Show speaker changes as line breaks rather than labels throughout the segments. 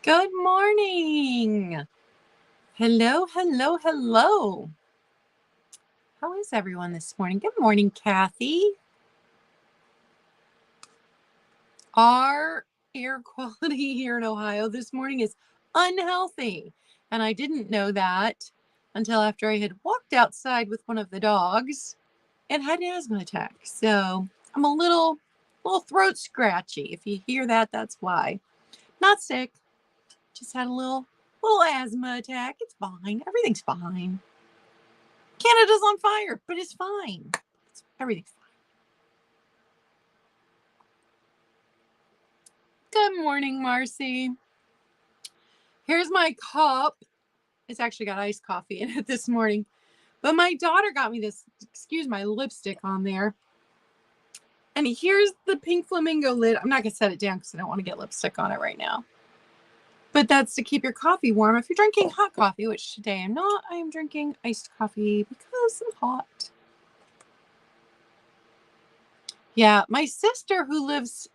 Good morning. Hello, hello, hello. How is everyone this morning? Good morning, Kathy. Our air quality here in Ohio this morning is unhealthy. And I didn't know that until after I had walked outside with one of the dogs and had an asthma attack. So I'm a little throat scratchy. If you hear that, that's why. Not sick. Just had a little asthma attack. It's fine. Everything's fine. Canada's on fire, but it's fine. Everything's fine. Good morning, Marcy. Here's my cup. It's actually got iced coffee in it this morning. But my daughter got me this, excuse my lipstick on there. And here's the pink flamingo lid. I'm not going to set it down because I don't want to get lipstick on it right now. But that's to keep your coffee warm. If you're drinking hot coffee, which today I'm not, I am drinking iced coffee because I'm hot. Yeah, my sister who lives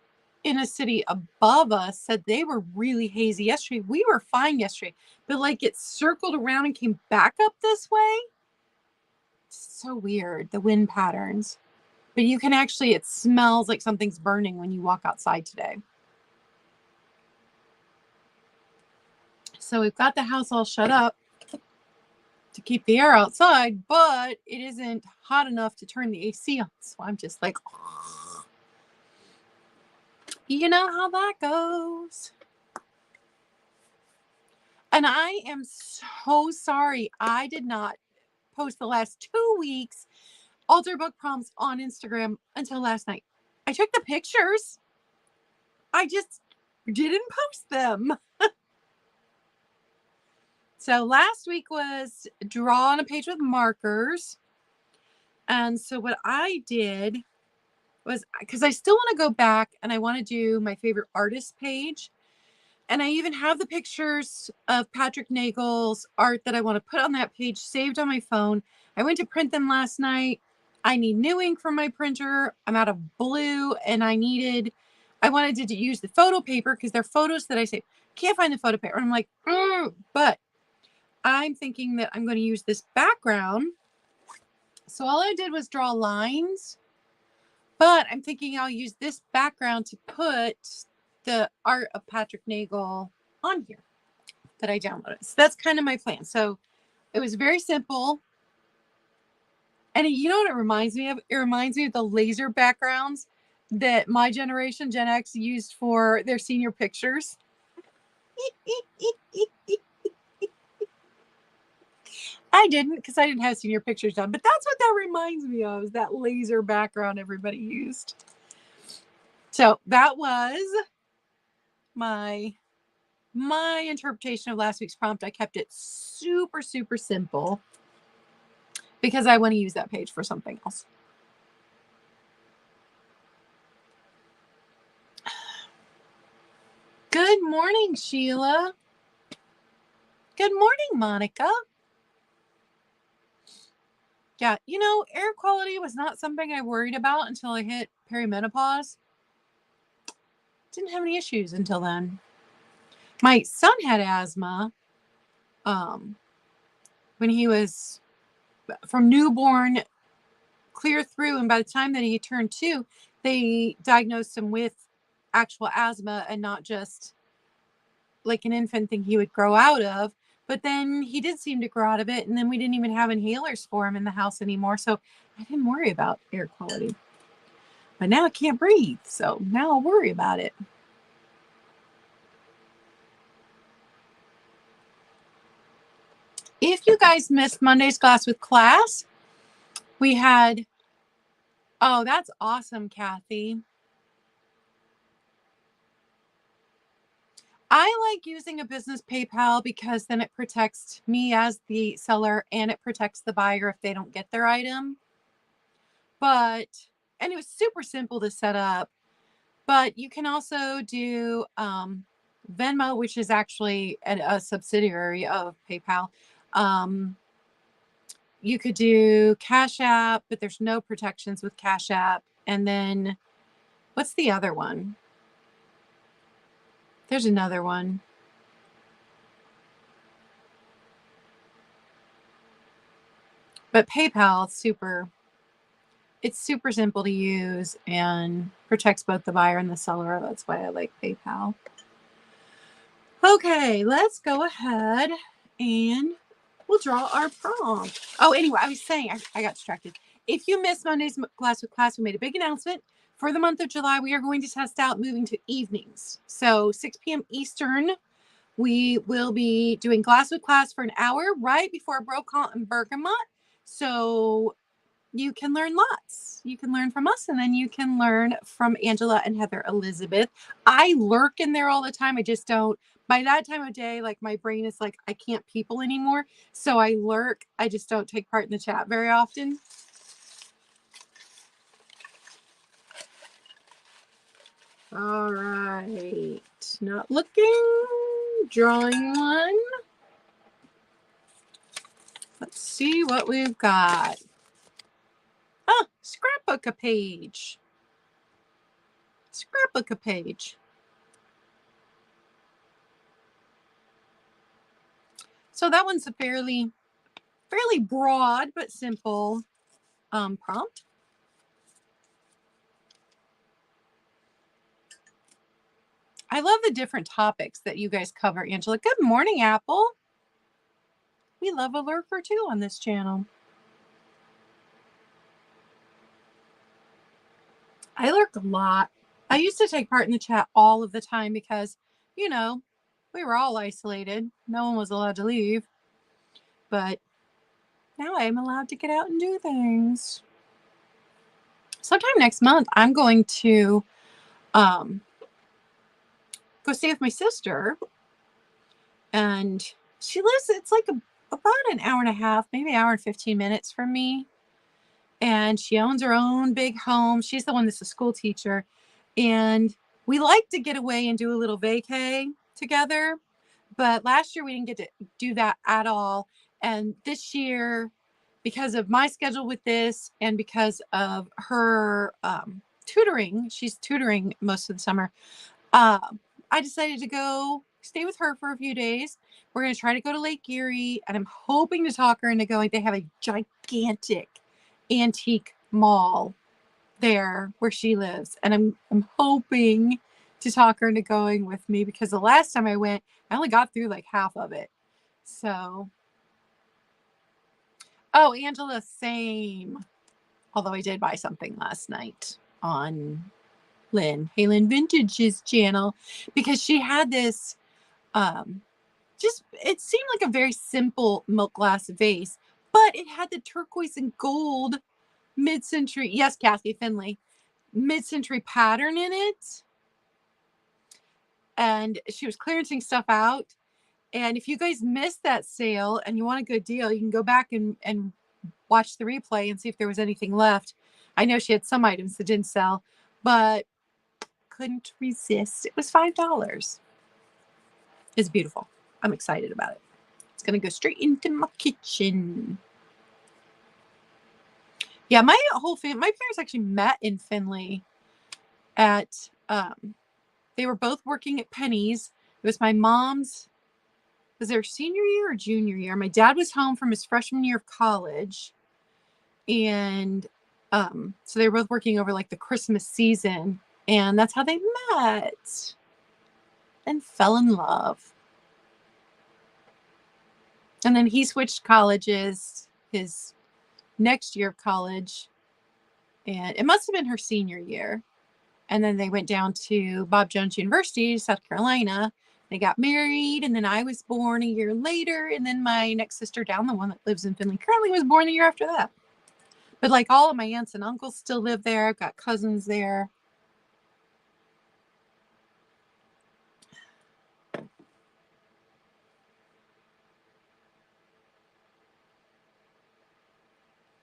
in a city above us said they were really hazy yesterday. We were fine yesterday, but like it circled around and came back up this way. It's so weird, the wind patterns. But you can actually, it smells like something's burning when you walk outside today. So we've got the house all shut up to keep the air outside, but it isn't hot enough to turn the AC on. So I'm just like, oh. You know how that goes. And I am so sorry I did not post the last 2 weeks altar book prompts on Instagram until last night. I took the pictures. I just didn't post them. So last week was draw on a page with markers. And so what I did was, because I still want to go back and I want to do my favorite artist page. And I even have the pictures of Patrick Nagel's art that I want to put on that page saved on my phone. I went to print them last night. I need new ink from my printer. I'm out of blue and I wanted to use the photo paper because they're photos that I say, can't find the photo paper. And I'm like, but I'm thinking that I'm going to use this background. So all I did was draw lines, but I'm thinking I'll use this background to put the art of Patrick Nagel on here that I downloaded. So that's kind of my plan. So it was very simple. And you know what it reminds me of? It reminds me of the laser backgrounds that my generation, Gen X, used for their senior pictures. I didn't because I didn't have senior pictures done, but that's what that reminds me of, is that laser background everybody used. So that was my interpretation of last week's prompt. I kept it super, super simple because I want to use that page for something else. Good morning, Sheila. Good morning, Monica. Yeah, air quality was not something I worried about until I hit perimenopause. Didn't have any issues until then. My son had asthma when he was from newborn clear through, and by the time that he turned 2, they diagnosed him with actual asthma and not just like an infant thing he would grow out of. But then he did seem to grow out of it, and then we didn't even have inhalers for him in the house anymore, so I didn't worry about air quality. But now I can't breathe, so now I'll worry about it. If you guys missed Monday's class with class, we had, oh, that's awesome, Kathy. I like using a business PayPal because then it protects me as the seller and it protects the buyer if they don't get their item. And it was super simple to set up. But you can also do Venmo, which is actually a subsidiary of PayPal. You could do Cash App, but there's no protections with Cash App. And then what's the other one? There's another one. But PayPal, it's super simple to use and protects both the buyer and the seller. That's why I like PayPal. Okay, let's go ahead and we'll draw our prompt. Oh, anyway, I was saying, I got distracted. If you missed Monday's class with class, we made a big announcement. For the month of July, we are going to test out moving to evenings. So 6 p.m. Eastern, we will be doing Glass with Class for an hour right before Brocont and Bergamot. So you can learn lots. You can learn from us, and then you can learn from Angela and Heather Elizabeth. I lurk in there all the time. I just don't. By that time of day, like my brain is like, I can't people anymore. So I lurk. I just don't take part in the chat very often. All right. Not looking. Drawing one. Let's see what we've got. Oh, scrapbook a page. Scrapbook a page. So that one's a fairly broad but simple prompt. I love the different topics that you guys cover, Angela. Good morning, Apple. We love a lurker too on this channel. I lurk a lot. I used to take part in the chat all of the time because, you know, we were all isolated. No one was allowed to leave. But now I'm allowed to get out and do things. Sometime next month, I'm going to go stay with my sister. And she lives, it's like about an hour and a half, maybe an hour and 15 minutes from me. And she owns her own big home. She's the one that's a school teacher. And we like to get away and do a little vacay together. But last year we didn't get to do that at all. And this year, because of my schedule with this and because of her tutoring, she's tutoring most of the summer, I decided to go stay with her for a few days. We're going to try to go to Lake Erie, and I'm hoping to talk her into going. They have a gigantic antique mall there where she lives, and I'm hoping to talk her into going with me, because the last time I went, I only got through like half of it. So, oh, Angela, same. Although I did buy something last night on Lynn Vintage's channel, because she had this just, it seemed like a very simple milk glass vase, but it had the turquoise and gold mid-century, yes, Kathy Finley, mid-century pattern in it. And she was clearancing stuff out. And if you guys missed that sale and you want a good deal, you can go back and watch the replay and see if there was anything left. I know she had some items that didn't sell, but couldn't resist. It was $5. It's beautiful. I'm excited about it. It's going to go straight into my kitchen. Yeah, my whole family, my parents actually met in Findlay at, they were both working at Penny's. It was my mom's, was their senior year or junior year? My dad was home from his freshman year of college. And so they were both working over like the Christmas season. And that's how they met and fell in love. And then he switched colleges his next year of college. And it must have been her senior year. And then they went down to Bob Jones University, South Carolina. They got married, and then I was born a year later. And then my next sister down, the one that lives in Findlay currently, was born the year after that. But like all of my aunts and uncles still live there. I've got cousins there.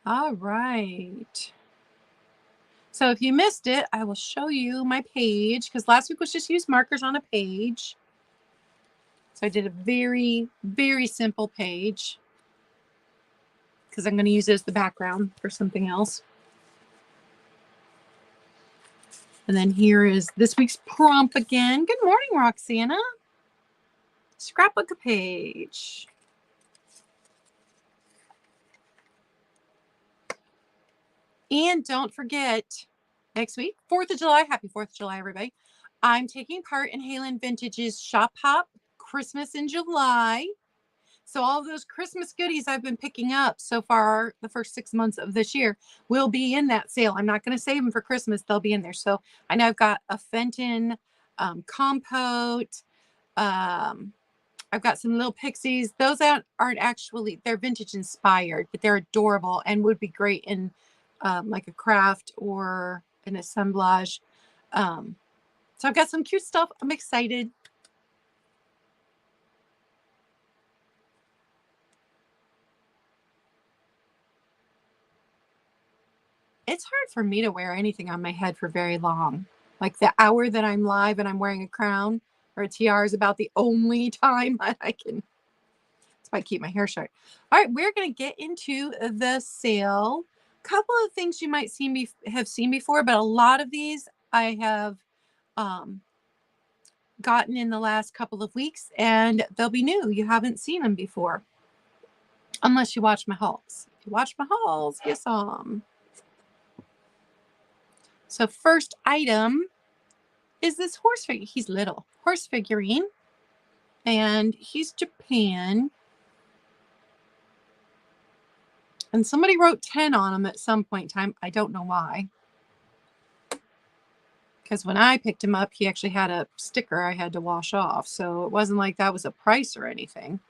All right. So if you missed it, I will show you my page, because last week was just use markers on a page. So I did a very, very simple page, because I'm going to use it as the background for something else. And then here is this week's prompt again. Good morning, Roxana. Scrapbook a page. And don't forget, next week, 4th of July, happy 4th of July, everybody. I'm taking part in Halen Vintage's Shop Hop Christmas in July. So all those Christmas goodies I've been picking up so far, the first 6 months of this year, will be in that sale. I'm not going to save them for Christmas. They'll be in there. So I know I've got a Fenton compote. I've got some little pixies. Those aren't actually, they're vintage inspired, but they're adorable and would be great in like a craft or an assemblage. So I've got some cute stuff. I'm excited. It's hard for me to wear anything on my head for very long. Like the hour that I'm live and I'm wearing a crown or a tiara is about the only time I can. That's why I keep my hair short. All right, we're going to get into the sale. A couple of things you might have seen before, but a lot of these I have gotten in the last couple of weeks, and they'll be new. You haven't seen them before, unless you watch my hauls. If you watch my hauls, you saw them. So first item is this horse figure. He's little. Horse figurine. And he's Japan. And somebody wrote 10 on him at some point in time. I don't know why. Because when I picked him up, he actually had a sticker I had to wash off. So it wasn't like that was a price or anything.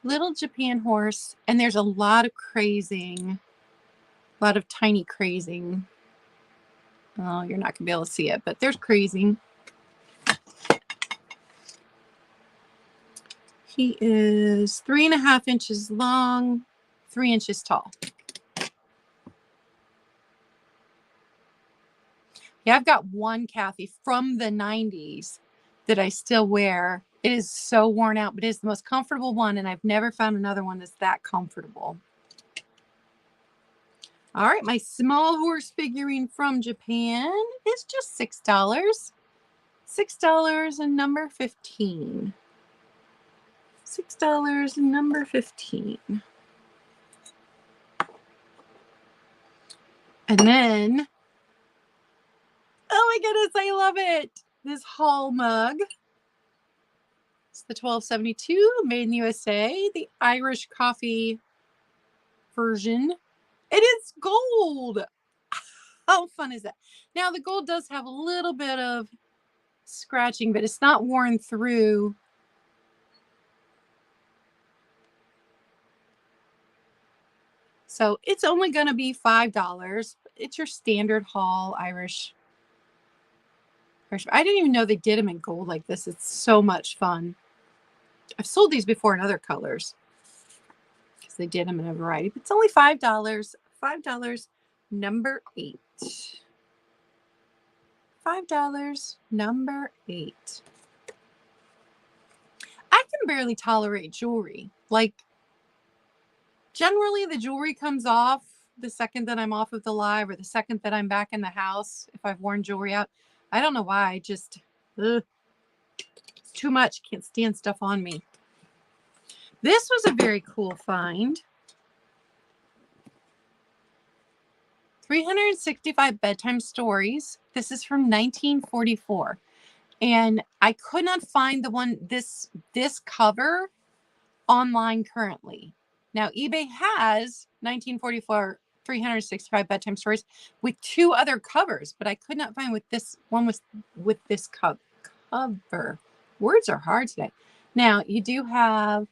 Little Japan horse. And there's a lot of crazing. A lot of tiny crazing. Oh, you're not going to be able to see it, but there's crazing. He is 3.5 inches long, 3 inches tall. Yeah, I've got one Kathy from the 90s that I still wear. It is so worn out, but it is the most comfortable one, and I've never found another one that's that comfortable. All right, my small horse figurine from Japan is just $6. $6 and number 15. $6 and number 15. And then, oh my goodness, I love it. This haul mug. It's the 1272, made in the USA, the Irish coffee version. It is gold. How fun is that? Now, the gold does have a little bit of scratching, but it's not worn through. So it's only going to be $5. It's your standard haul Irish. I didn't even know they did them in gold like this. It's so much fun. I've sold these before in other colors because they did them in a variety. It's only $5. $5, number 8. $5, number 8. I can barely tolerate jewelry. Like, generally the jewelry comes off the second that I'm off of the live or the second that I'm back in the house if I've worn jewelry out. I don't know why. I just, it's too much. Can't stand stuff on me. This was a very cool find. 365 Bedtime Stories. This is from 1944. And I could not find the one, this cover online currently. Now, eBay has 1944 365 Bedtime Stories with 2 other covers, but I could not find with this one with this cover. Words are hard today. Now, you do have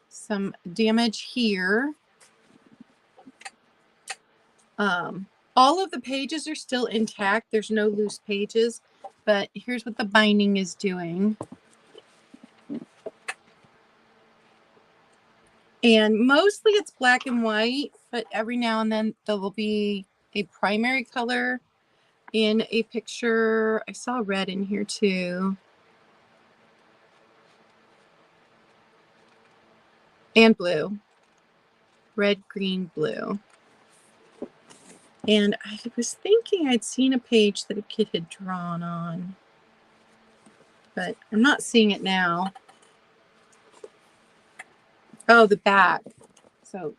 some damage here. All of the pages are still intact. There's no loose pages, but here's what the binding is doing. And mostly it's black and white, but every now and then there will be a primary color in a picture. I saw red in here too. And blue. Red, green, blue. And I was thinking I'd seen a page that a kid had drawn on, but I'm not seeing it now. Oh, the back. So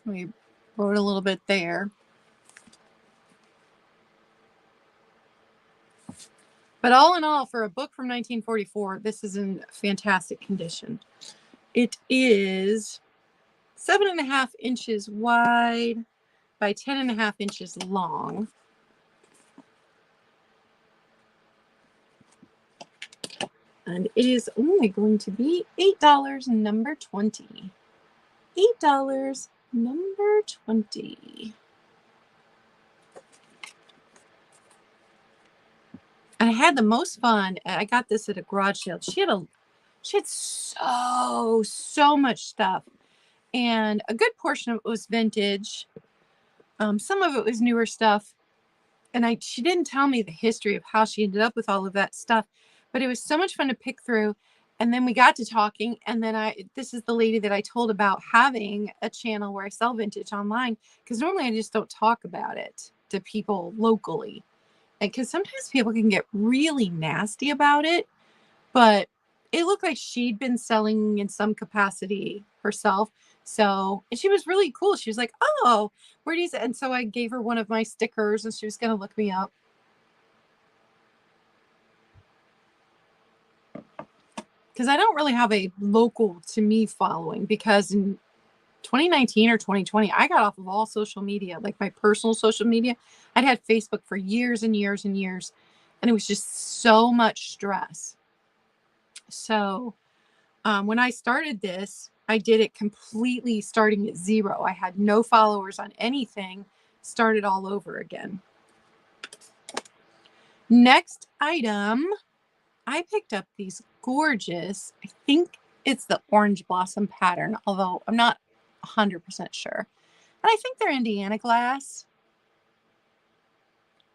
we wrote a little bit there. But all in all, for a book from 1944, this is in fantastic condition. It is 7.5 inches wide by 10.5 inches long. And it is only going to be $8, number 20. $8, number 20. And I had the most fun. I got this at a garage sale. She had so much stuff. And a good portion of it was vintage. Some of it was newer stuff. And she didn't tell me the history of how she ended up with all of that stuff. But it was so much fun to pick through. And then we got to talking. And then this is the lady that I told about having a channel where I sell vintage online. Because normally I just don't talk about it to people locally. Because sometimes people can get really nasty about it, but it looked like she'd been selling in some capacity herself. So, and she was really cool. She was like, oh, where do you, and so I gave her one of my stickers and she was going to look me up. Because I don't really have a local to me following, because in 2019 or 2020, I got off of all social media, like my personal social media. I'd had Facebook for years and years and years, and it was just so much stress. So when I started this, I did it completely starting at zero. I had no followers on anything, started all over again. Next item, I picked up these gorgeous, I think it's the orange blossom pattern, although I'm not 100% sure. And I think they're Indiana glass.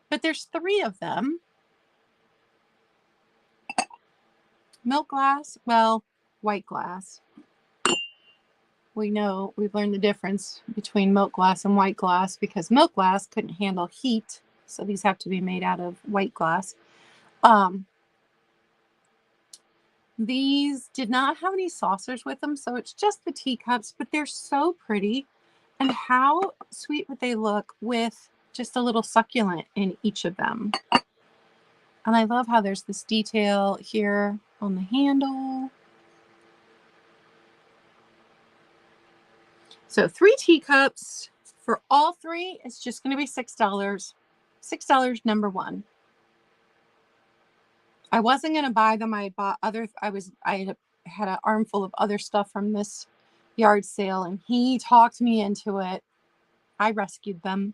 But there's 3 of them. Milk glass, well, white glass. We know, we've learned the difference between milk glass and white glass, because milk glass couldn't handle heat. So these have to be made out of white glass. These did not have any saucers with them, so it's just the teacups, but they're so pretty. And how sweet would they look with just a little succulent in each of them? And I love how there's this detail here on the handle. So 3 teacups for all 3. It's just going to be $6. $6, number 1. I wasn't going to buy them. I bought other. I had an armful of other stuff from this yard sale, and he talked me into it. I rescued them.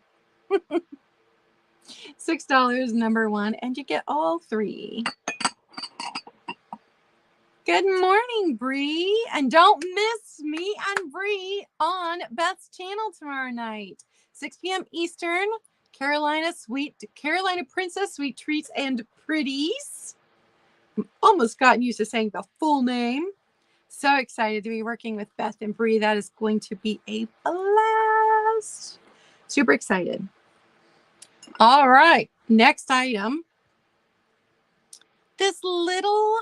$6, number 1, and you get all 3. Good morning, Bree, and don't miss me and Bree on Beth's channel tomorrow night, 6 p.m. Eastern. Carolina Princess Sweet Treats and Pretties. I'm almost gotten used to saying the full name. So excited to be working with Beth and Bree. That is going to be a blast. Super excited. All right, next item. This little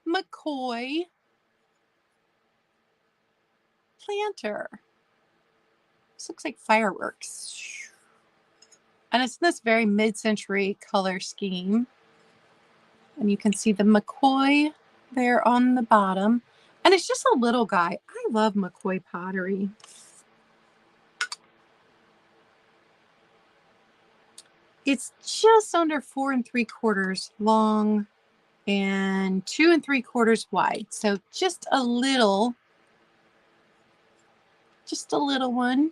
McCoy planter. This looks like fireworks. And it's in this very mid-century color scheme. And you can see the McCoy there on the bottom. And it's just a little guy. I love McCoy pottery. It's just under 4 3/4 long and 2 3/4 wide. So just a little one.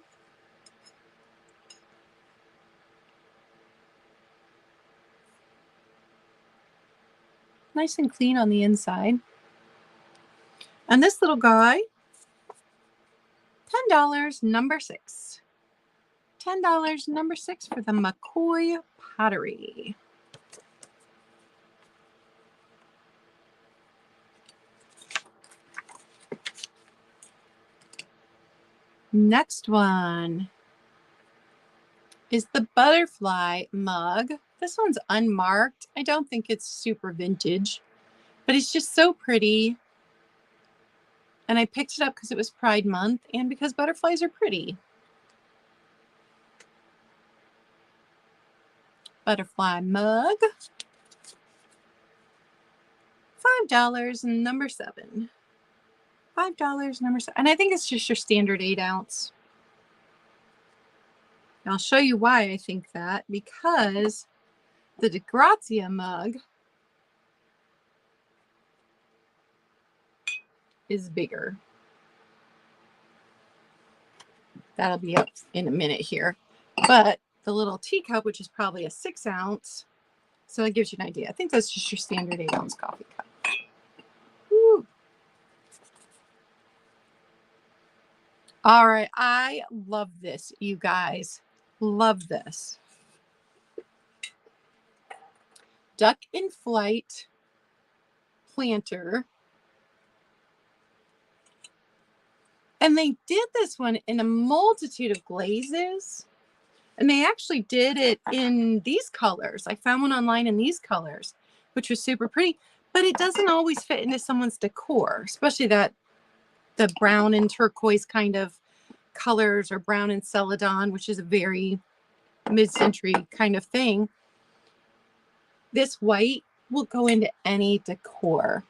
Nice and clean on the inside. And this little guy, $10, number 6. $10, number 6 for the McCoy pottery. Next one is the butterfly mug. This one's unmarked. I don't think it's super vintage, but it's just so pretty. And I picked it up because it was Pride Month and because butterflies are pretty. Butterfly mug. $5, number 7. $5, number 7. And I think it's just your standard 8 ounce. And I'll show you why I think that, because the Di Grazia mug is bigger. That'll be up in a minute here. But the little teacup, which is probably a 6 ounce, so that gives you an idea. I think that's just your standard 8 ounce coffee cup. Woo. All right, I love this, you guys. Love this. Duck in Flight planter. And they did this one in a multitude of glazes. And they actually did it in these colors. I found one online in these colors, which was super pretty. But it doesn't always fit into someone's decor, especially the brown and turquoise kind of colors, or brown and celadon, which is a very mid-century kind of thing. This white will go into any decor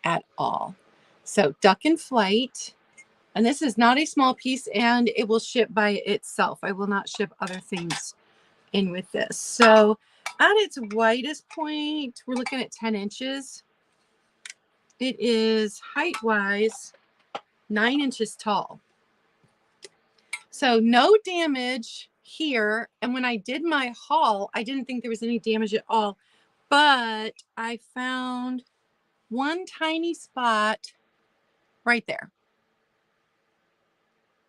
at all. So Duck in Flight, and this is not a small piece, and it will ship by itself. I will not ship other things in with this. So at its widest point, we're looking at 10 inches. It is height-wise 9 inches tall. So no damage here. And when I did my haul, I didn't think there was any damage at all. But I found one tiny spot right there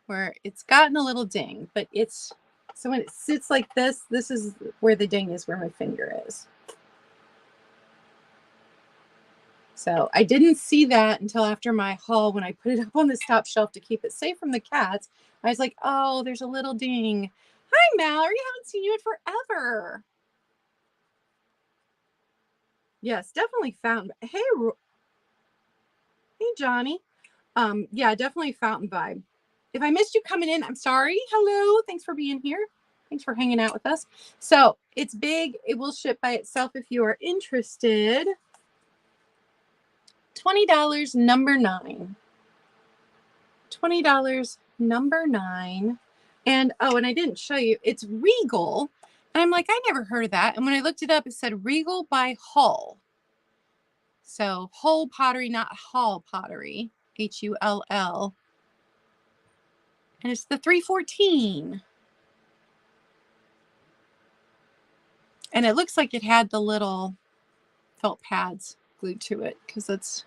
where it's gotten a little ding. But it's, so when it sits like this, this is where the ding is, where my finger is. So I didn't see that until after my haul, when I put it up on this top shelf to keep it safe from the cats. I was like, oh, there's a little ding. Hi, Mallory. Haven't seen you in forever. Yes, definitely fountain. Hey, Johnny. Yeah, definitely fountain vibe. If I missed you coming in, I'm sorry. Hello. Thanks for being here. Thanks for hanging out with us. So it's big. It will ship by itself if you are interested. $20, number 9. $20, number 9. And oh, and I didn't show you, it's Regal. And I'm like, I never heard of that. And when I looked it up, it said Regal by Hull. So Hull Pottery, not Hall Pottery. Hull. And it's the 314. And it looks like it had the little felt pads glued to it, because that's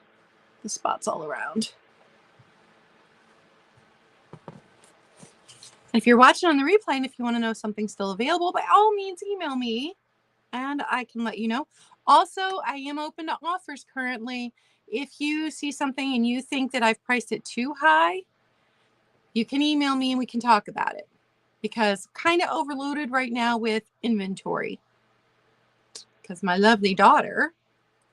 the spots all around. If you're watching on the replay, and if you want to know something's still available, by all means, email me and I can let you know. Also, I am open to offers currently. If you see something and you think that I've priced it too high, you can email me and we can talk about it, because kind of overloaded right now with inventory. Because my lovely daughter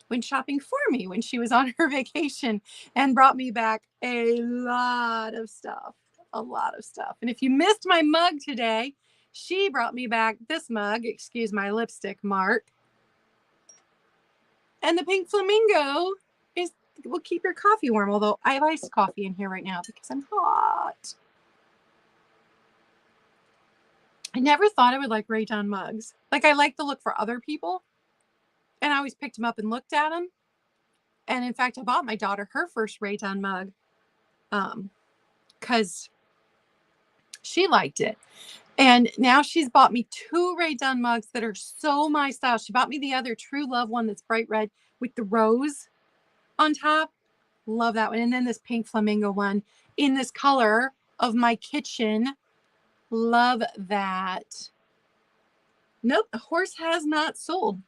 went shopping for me when she was on her vacation and brought me back a lot of stuff. And if you missed my mug today, she brought me back this mug, excuse my lipstick mark. And the pink flamingo will keep your coffee warm, although I have iced coffee in here right now because I'm hot. I never thought I would like Raton mugs. Like, I like the look for other people, and I always picked them up and looked at them. And in fact, I bought my daughter her first Raton mug because she liked it. And now she's bought me 2 Raton mugs that are so my style. She bought me the other True Love one that's bright red with the rose on top. Love that one. And then this pink flamingo one in this color of my kitchen. Love that. Nope, the horse has not sold.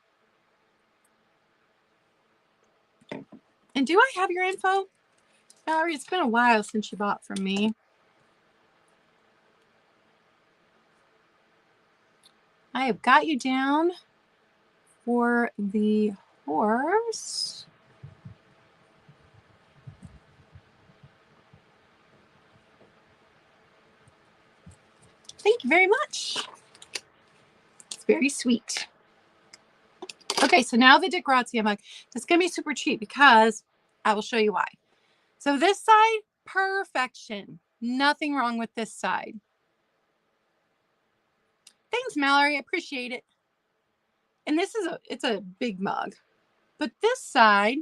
And do I have your info? Valerie, it's been a while since you bought from me. I have got you down for the horse. Thank you very much. It's very sweet. Okay, so now the DeGrazia mug. It's going to be super cheap because I will show you why. So this side, perfection. Nothing wrong with this side. Thanks, Mallory. I appreciate it. And this is it's a big mug. But this side,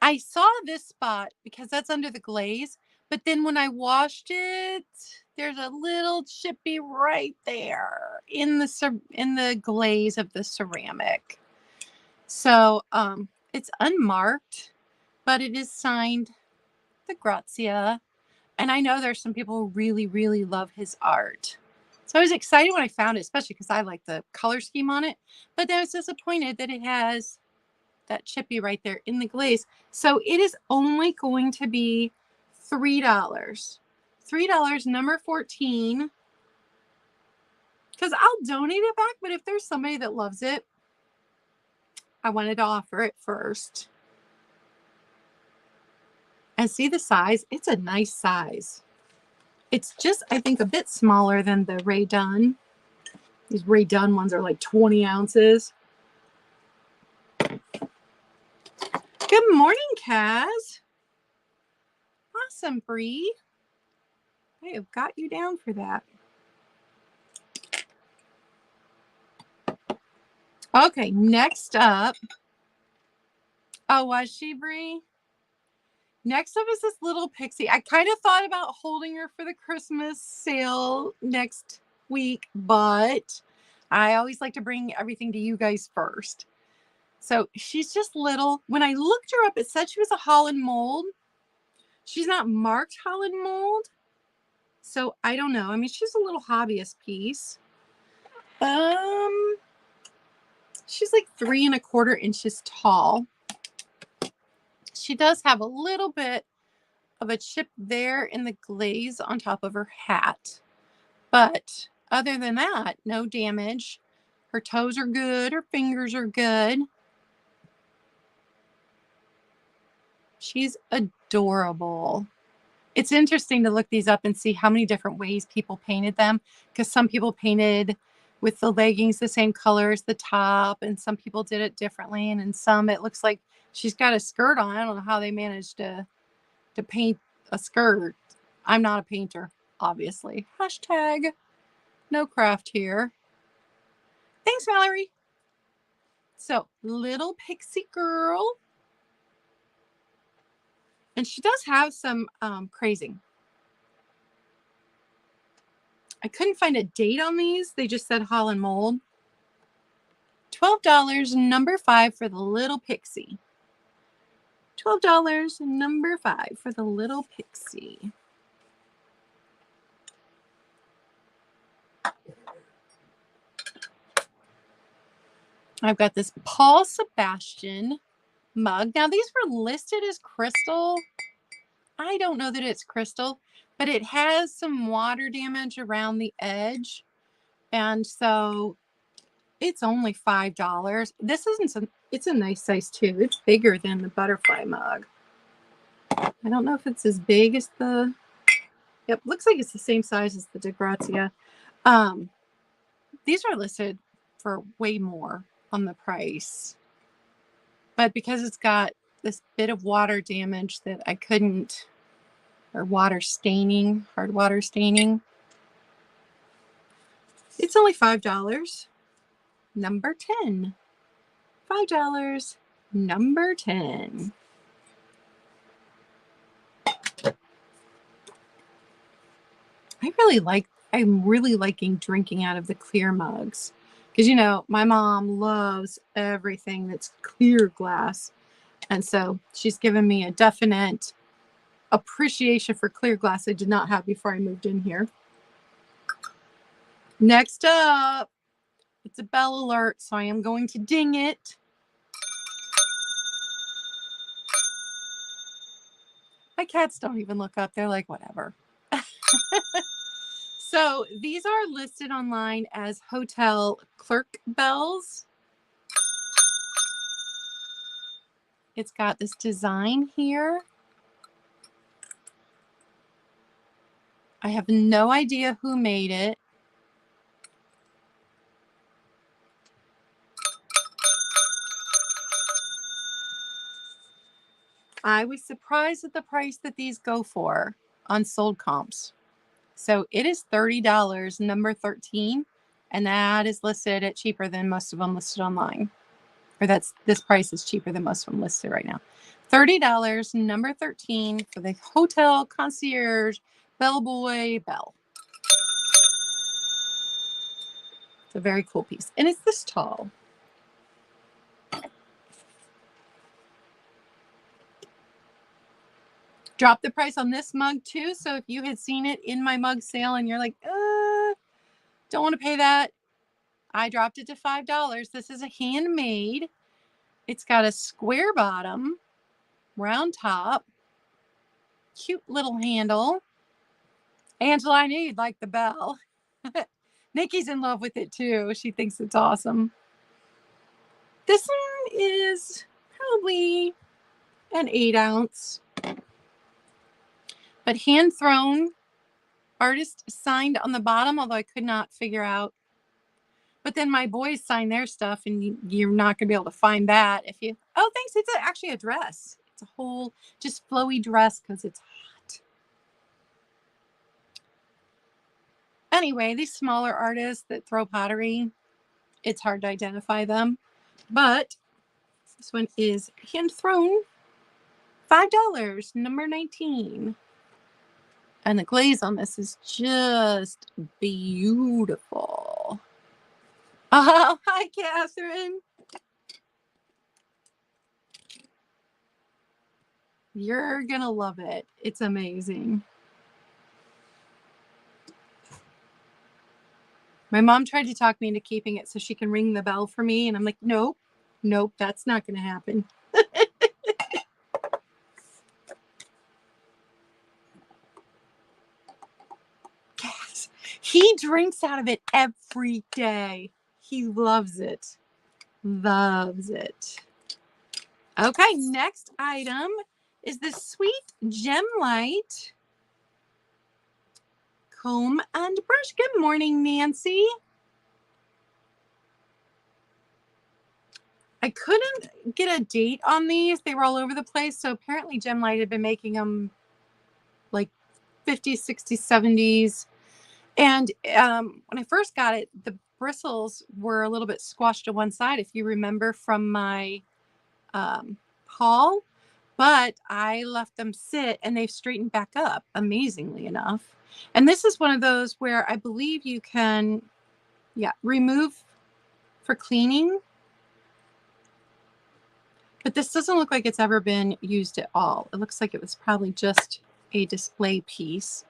I saw this spot because that's under the glaze. But then when I washed it, there's a little chippy right there in the glaze of the ceramic. So it's unmarked, but it is signed DeGrazia. And I know there's some people who really, really love his art. So I was excited when I found it, especially because I like the color scheme on it. But then I was disappointed that it has that chippy right there in the glaze. So it is only going to be $3. $3, number 14. Because I'll donate it back, but if there's somebody that loves it, I wanted to offer it first. And see the size? It's a nice size. It's just, I think, a bit smaller than the Ray Dunn. These Ray Dunn ones are like 20 ounces. Good morning, Kaz. Awesome, Bree. I have got you down for that. Okay, next up. Oh, was she, Bree? Next up is this little pixie. I kind of thought about holding her for the Christmas sale next week, but I always like to bring everything to you guys first. So she's just little. When I looked her up, it said she was a Holland mold. She's not marked Holland mold. So I don't know. I mean, she's a little hobbyist piece. She's like 3¼ inches tall. She does have a little bit of a chip there in the glaze on top of her hat. But other than that, no damage. Her toes are good. Her fingers are good. She's adorable. It's interesting to look these up and see how many different ways people painted them, because some people painted with the leggings the same color as the top, and some people did it differently, and in some it looks like she's got a skirt on. I don't know how they managed to paint a skirt. I'm not a painter, obviously. Hashtag no craft here. Thanks, Valerie. So, little pixie girl. And she does have some crazing. I couldn't find a date on these. They just said Holland mold. $12, number 5 for the little pixie. $12, number 5 for the little pixie. I've got this Paul Sebastian mug. Now, these were listed as crystal. I don't know that it's crystal, but it has some water damage around the edge. And so it's only $5. This isn't it's a nice size too. It's bigger than the butterfly mug. I don't know if it's as big as the, yep, looks like it's the same size as the DeGrazia. These are listed for way more on the price. But because it's got this bit of water damage that I couldn't, or water staining, hard water staining, it's only $5. Number 10. $5. Number 10. I'm really liking drinking out of the clear mugs. Because, you know, my mom loves everything that's clear glass. And so she's given me a definite appreciation for clear glass I did not have before I moved in here. Next up, it's a bell alert, so I am going to ding it. My cats don't even look up. They're like, whatever. So these are listed online as hotel clerk bells. It's got this design here. I have no idea who made it. I was surprised at the price that these go for on sold comps. So it is $30, number 13, and that is listed at cheaper than most of them listed online. Or this price is cheaper than most of them listed right now. $30, number 13 for the Hotel Concierge Bellboy Bell. It's a very cool piece. And it's this tall. Dropped the price on this mug too. So if you had seen it in my mug sale and you're like, don't want to pay that, I dropped it to $5. This is a handmade. It's got a square bottom, round top, cute little handle. Angela, I knew you'd like the bell. Nikki's in love with it too. She thinks it's awesome. This one is probably an 8-ounce. But hand thrown, artist signed on the bottom, although I could not figure out. But then my boys sign their stuff, and you're not going to be able to find that if you. Oh, thanks. It's actually a dress. It's a whole just flowy dress because it's hot. Anyway, these smaller artists that throw pottery, it's hard to identify them. But this one is hand thrown. $5, number 19. And the glaze on this is just beautiful. Oh, hi, Catherine. You're going to love it. It's amazing. My mom tried to talk me into keeping it so she can ring the bell for me. And I'm like, nope, that's not going to happen. Yes. He drinks out of it every day. He loves it. Loves it. Okay, next item is the Sweet Gem Light comb and brush. Good morning, Nancy. I couldn't get a date on these. They were all over the place. So apparently Gem Light had been making them like 50s, 60s, 70s. And when I first got it, the bristles were a little bit squashed to one side, if you remember from my haul. But I left them sit and they've straightened back up, amazingly enough. And this is one of those where I believe you can, remove for cleaning. But this doesn't look like it's ever been used at all. It looks like it was probably just a display piece.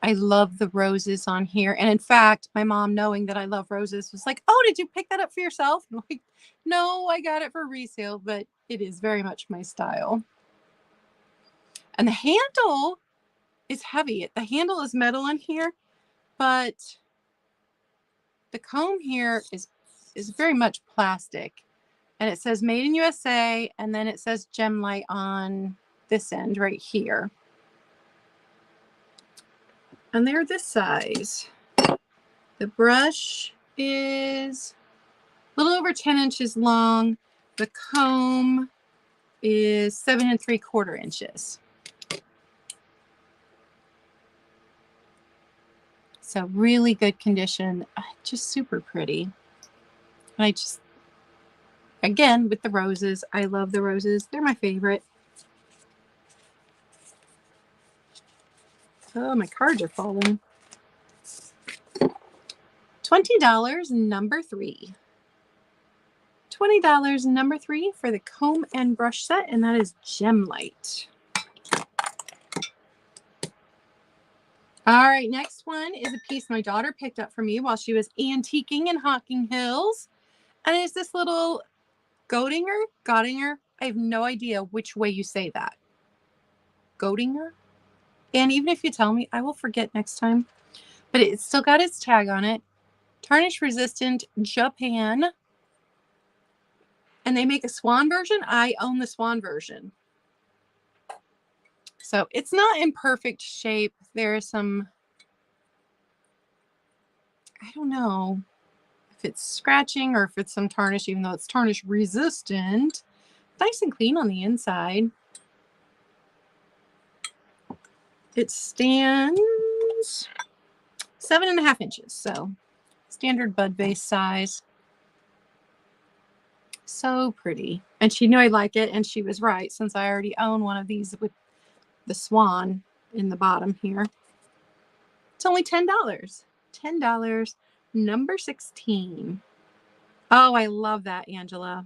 I love the roses on here. And in fact, my mom, knowing that I love roses, was like, oh, did you pick that up for yourself? And I'm like, no, I got it for resale, but it is very much my style. And the handle is heavy. The handle is metal in here, but the comb here is very much plastic. And it says made in USA, and then it says Gem Light on this end right here. And they're this size. The brush is a little over 10 inches long. The comb is 7 3/4 inches. So really good condition, just super pretty. And I just, again, with the roses, I love the roses. They're my favorite. Oh, my cards are falling. $20, number 3. $20, number 3 for the comb and brush set, and that is Gem Light. All right, next one is a piece my daughter picked up for me while she was antiquing in Hocking Hills. And it's this little Godinger. I have no idea which way you say that. Godinger? And even if you tell me, I will forget next time. But it's still got its tag on it. Tarnish resistant, Japan. And they make a swan version. I own the swan version. So it's not in perfect shape. There is some, I don't know if it's scratching or if it's some tarnish, even though it's tarnish resistant. Nice and clean on the inside. It stands 7.5 inches, so standard bud vase size. So pretty. And she knew I like it, and she was right, since I already own one of these with the swan in the bottom here. It's only $10. $10. Number 16. Oh, I love that, Angela.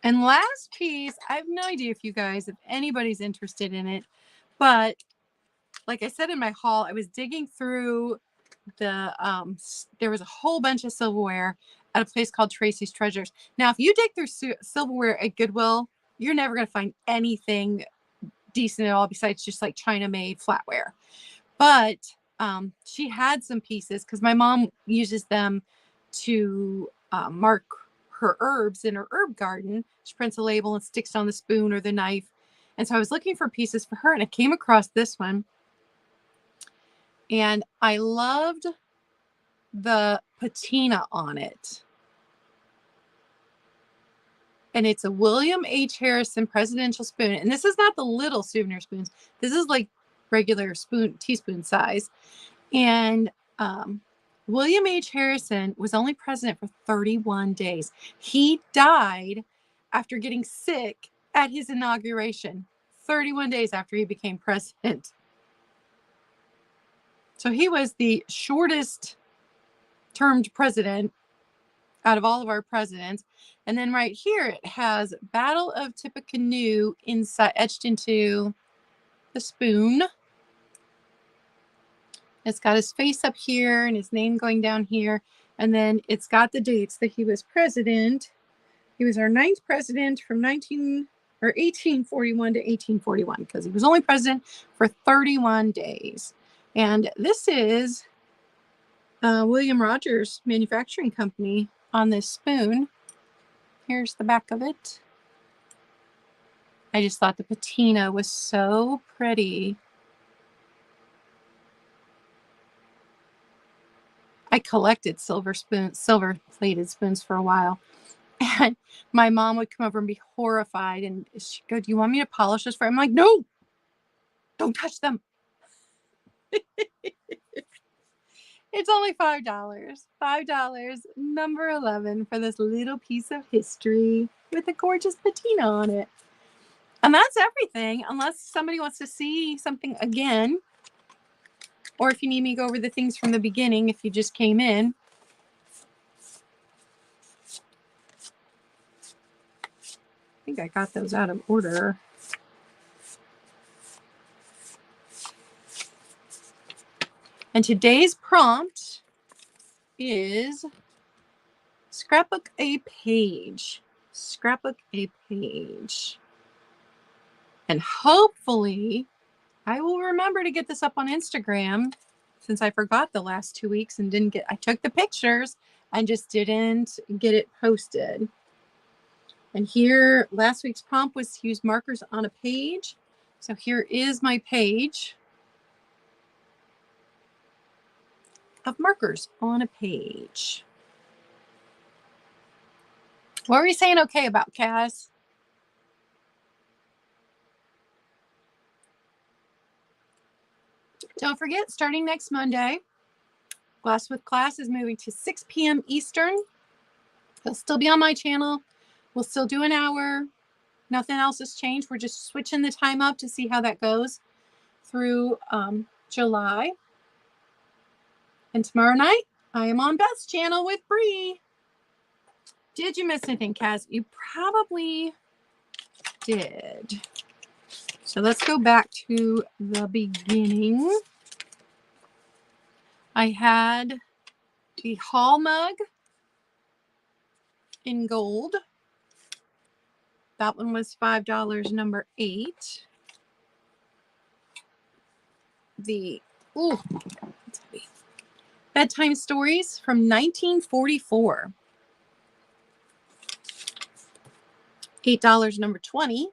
And last piece, I have no idea if anybody's interested in it, but like I said in my haul, I was digging through there was a whole bunch of silverware at a place called Tracy's Treasures. Now, if you dig through silverware at Goodwill, you're never going to find anything decent at all besides just like China made flatware. But she had some pieces because my mom uses them to mark her herbs in her herb garden. She prints a label and sticks it on the spoon or the knife. And so I was looking for pieces for her, and I came across this one. And I loved the patina on it. And it's a William H. Harrison presidential spoon. And this is not the little souvenir spoons. This is like regular teaspoon size. And William H. Harrison was only president for 31 days. He died after getting sick at his inauguration, 31 days after he became president. So he was the shortest termed president out of all of our presidents. And then right here, it has Battle of Tippecanoe inside, etched into the spoon. It's got his face up here and his name going down here. And then it's got the dates that he was president. He was our 9th president from 1841 to 1841, because he was only president for 31 days. And this is William Rogers Manufacturing Company on this spoon. Here's the back of it. I just thought the patina was so pretty. I collected silver plated spoons for a while. And my mom would come over and be horrified, and she'd go, "Do you want me to polish this for you?" I'm like, "No, don't touch them." It's only $5. $5, number 11, for this little piece of history with a gorgeous patina on it. And that's everything, unless somebody wants to see something again, or if you need me to go over the things from the beginning, if you just came in. I think I got those out of order. And today's prompt is scrapbook a page. Scrapbook a page. And hopefully I will remember to get this up on Instagram, since I forgot the last 2 weeks and I took the pictures and just didn't get it posted. And here, last week's prompt was to use markers on a page. So here is my page of markers on a page. What were you saying okay about, Kaz? Don't forget, starting next Monday, Glass with Class is moving to 6 p.m. Eastern. It'll still be on my channel. We'll still do an hour. Nothing else has changed. We're just switching the time up to see how that goes through July. And tomorrow night, I am on Beth's channel with Bree. Did you miss anything, Kaz? You probably did. So let's go back to the beginning. I had the Hall mug in gold. That one was $5, number 8. The bedtime stories from 1944. $8, number 20.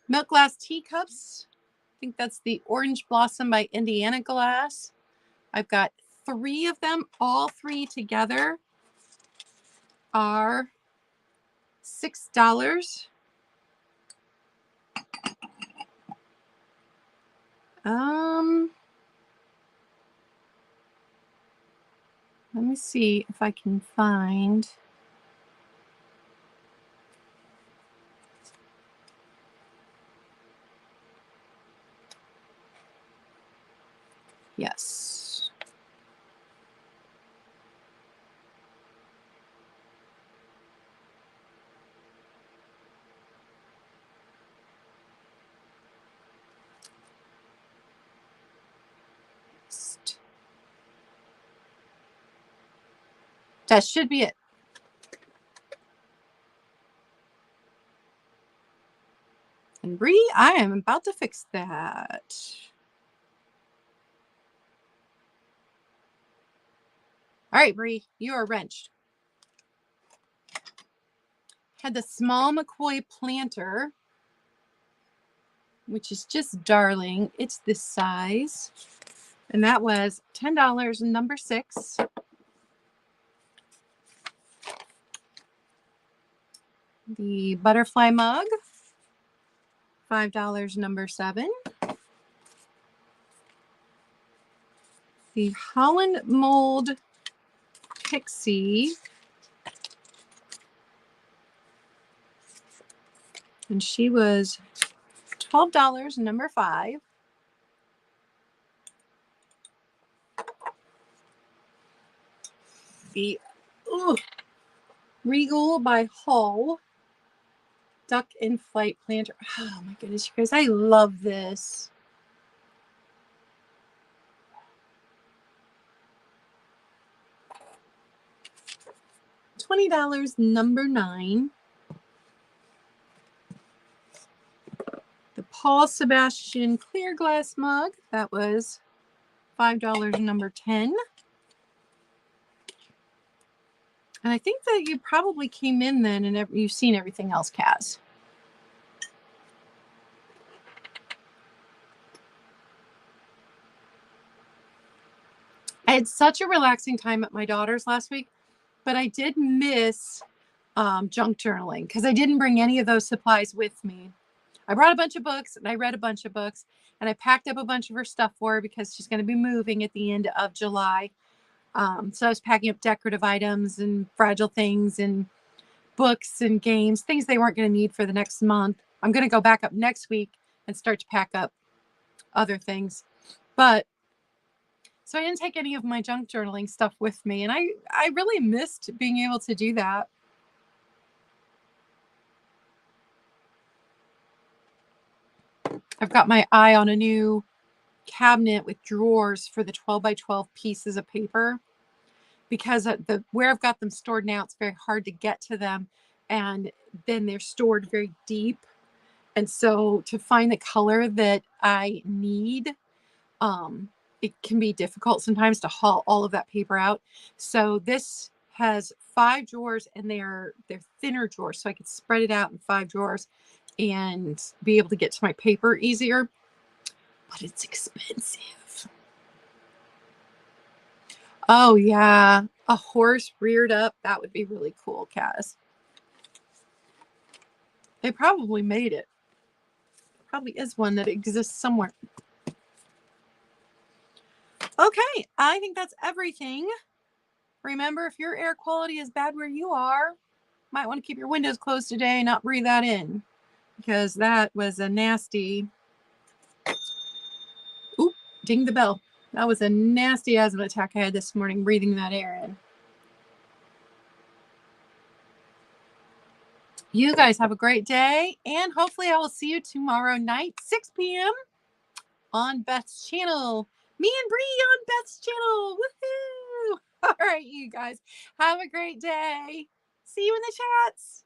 Milk glass teacups. I think that's the Orange Blossom by Indiana Glass. I've got 3 of them. All 3 together are $6. Let me see if I can find. Yes. That should be it. And Bree, I am about to fix that. All right, Bree, you are wrenched. Had the small McCoy planter, which is just darling. It's this size. And that was $10, number 6. The butterfly mug, $5, number 7. The Holland mold pixie, and she was $12, number 5. The Regal by Hull duck in flight planter. Oh my goodness, you guys, I love this. $20, number 9. The Paul Sebastian clear glass mug, that was $5, number 10. And I think that you probably came in then and you've seen everything else, Kaz. I had such a relaxing time at my daughter's last week, but I did miss junk journaling because I didn't bring any of those supplies with me. I brought a bunch of books and I read a bunch of books and I packed up a bunch of her stuff for her because she's going to be moving at the end of July. So I was packing up decorative items and fragile things and books and games, things they weren't going to need for the next month. I'm going to go back up next week and start to pack up other things. But so I didn't take any of my junk journaling stuff with me. And I really missed being able to do that. I've got my eye on a new cabinet with drawers for the 12 by 12 pieces of paper, because where I've got them stored now, it's very hard to get to them. And then they're stored very deep. And so to find the color that I need, it can be difficult sometimes to haul all of that paper out. So this has 5 drawers and they're thinner drawers. So I could spread it out in 5 drawers and be able to get to my paper easier. But it's expensive. Oh yeah, a horse reared up. That would be really cool, Kaz. They probably made it. Probably is one that exists somewhere. Okay, I think that's everything. Remember, if your air quality is bad where you are, might want to keep your windows closed today and not breathe that in, because that was a nasty, oop, ding the bell. That was a nasty asthma attack I had this morning, breathing that air in. You guys have a great day, and hopefully I will see you tomorrow night, 6 p.m. on Beth's channel. Me and Bree on Beth's channel. Woohoo! All right, you guys, have a great day. See you in the chats.